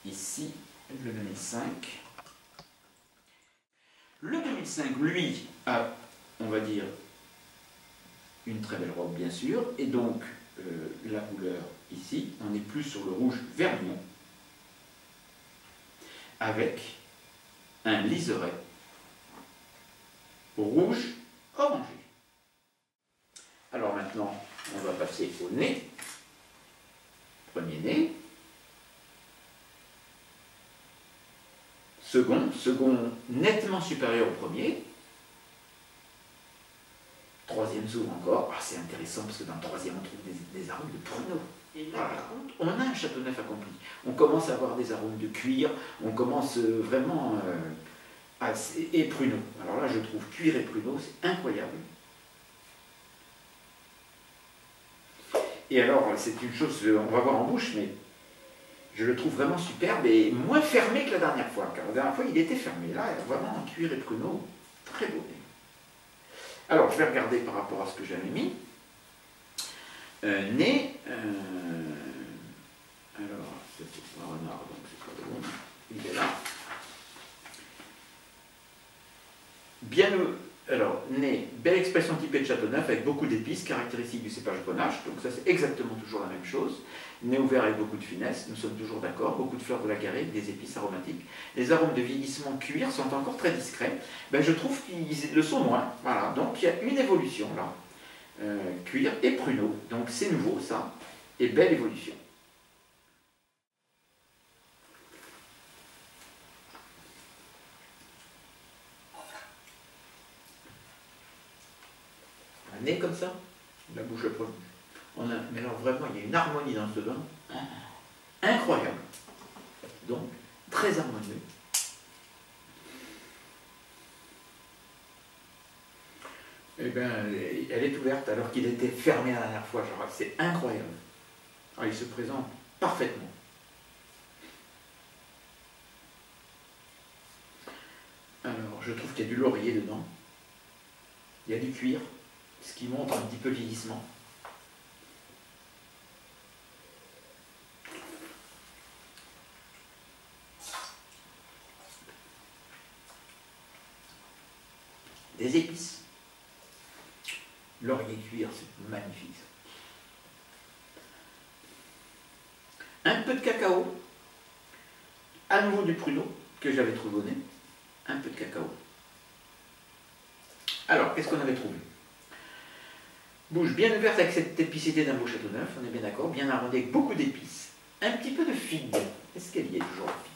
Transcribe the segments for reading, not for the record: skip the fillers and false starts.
ici le 2005. Le 2005, lui, a, on va dire, une très belle robe, bien sûr, et donc la couleur ici, on n'est plus sur le rouge vermillon, avec un liseré rouge orangé. Alors maintenant, on va passer au nez. Premier nez. Second nettement supérieur au premier. Troisième s'ouvre encore. Ah, c'est intéressant parce que dans le troisième, on trouve des arômes de pruneau. Et là, par contre, on a un Châteauneuf accompli. On commence à avoir des arômes de cuir, on commence vraiment et pruneau. Alors là, je trouve cuir et pruneau, c'est incroyable. Et alors, c'est une chose, on va voir en bouche, mais je le trouve vraiment superbe et moins fermé que la dernière fois. Car la dernière fois, il était fermé. Là, vraiment en cuir et pruneau, très beau. Alors, je vais regarder par rapport à ce que j'avais mis. Nez. Alors, c'est pas renard, donc c'est pas bon. Il est là. Bien, alors, nez, belle expression typée de Châteauneuf avec beaucoup d'épices, caractéristiques du cépage Grenache. Donc ça, c'est exactement toujours la même chose. Nez ouvert avec beaucoup de finesse, nous sommes toujours d'accord. Beaucoup de fleurs de la garrigue, des épices aromatiques. Les arômes de vieillissement cuir sont encore très discrets. Ben, je trouve qu'ils le sont moins. Voilà, donc il y a une évolution là. Cuir et pruneau, donc c'est nouveau ça, et belle évolution. Un nez comme ça, la bouche proche. Mais alors vraiment, il y a une harmonie dans ce vin, incroyable. Donc, très harmonieux. Eh bien, elle est ouverte alors qu'il était fermé la dernière fois. C'est incroyable. Alors, il se présente parfaitement. Alors, je trouve qu'il y a du laurier dedans. Il y a du cuir, ce qui montre un petit peu le vieillissement. Des épices. Laurier cuir, c'est magnifique. Un peu de cacao, à nouveau du pruneau que j'avais trouvé au nez. Un peu de cacao. Alors, qu'est-ce qu'on avait trouvé? Bouche bien ouverte avec cette épicité d'un beau Châteauneuf, on est bien d'accord, bien arrondi avec beaucoup d'épices. Un petit peu de figue. Est-ce qu'elle y est toujours la figue?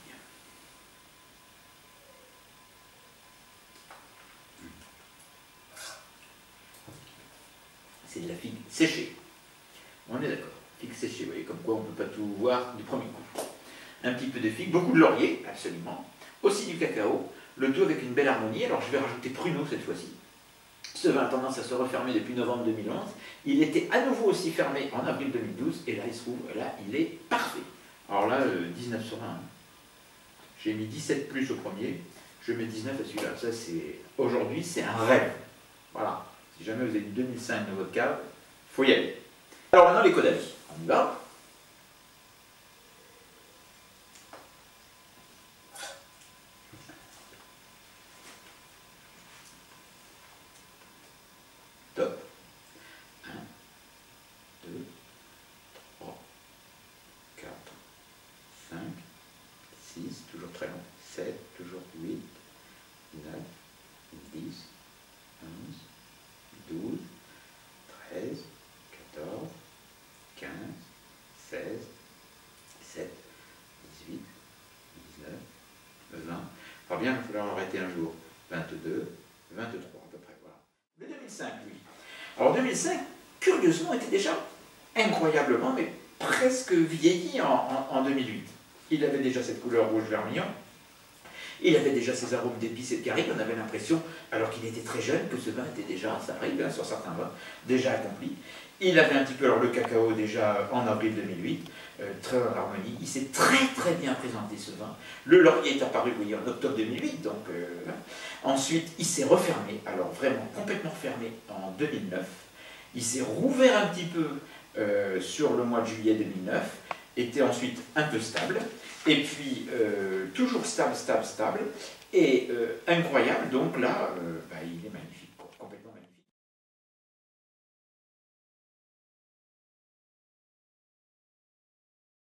C'est de la figue séchée. On est d'accord. Figue séchée, vous voyez, comme quoi on ne peut pas tout voir du premier coup. Un petit peu de figue, beaucoup de laurier, absolument. Aussi du cacao, le tout avec une belle harmonie. Alors je vais rajouter pruneau cette fois-ci. Ce vin a tendance à se refermer depuis novembre 2011. Il était à nouveau aussi fermé en avril 2012. Et là, il se trouve, là, il est parfait. Alors là, 19 sur 20. Hein. J'ai mis 17 plus au premier. Je mets 19 à celui-là. Ça, c'est aujourd'hui, c'est un rêve. Voilà. Si jamais vous avez une 2005 dans votre cave, il faut y aller. Alors maintenant, les Caudalie. On y va. Top. 1, 2, 3, 4, 5, 6, toujours très long, 7, toujours 8, 9, 10, 11, 12, 13, 14, 15, 16, 17, 18, 19, 20. Alors bien, il va falloir arrêter un jour. 22, 23 à peu près. Voilà. Le 2005, lui. Alors 2005, curieusement, était déjà incroyablement, mais presque vieilli en 2008. Il avait déjà cette couleur rouge vermillon. Il avait déjà ses arômes d'épices et de garrigue. On avait l'impression, alors qu'il était très jeune, que ce vin était déjà, ça arrive hein, sur certains vins, déjà accompli. Il avait un petit peu alors, le cacao déjà en avril 2008, très en harmonie. Il s'est très très bien présenté ce vin. Le laurier est apparu oui, en octobre 2008. Donc, ensuite, il s'est refermé, alors vraiment complètement fermé en 2009. Il s'est rouvert un petit peu sur le mois de juillet 2009. était ensuite un peu stable, et puis toujours stable, stable, stable, et incroyable, donc là, il est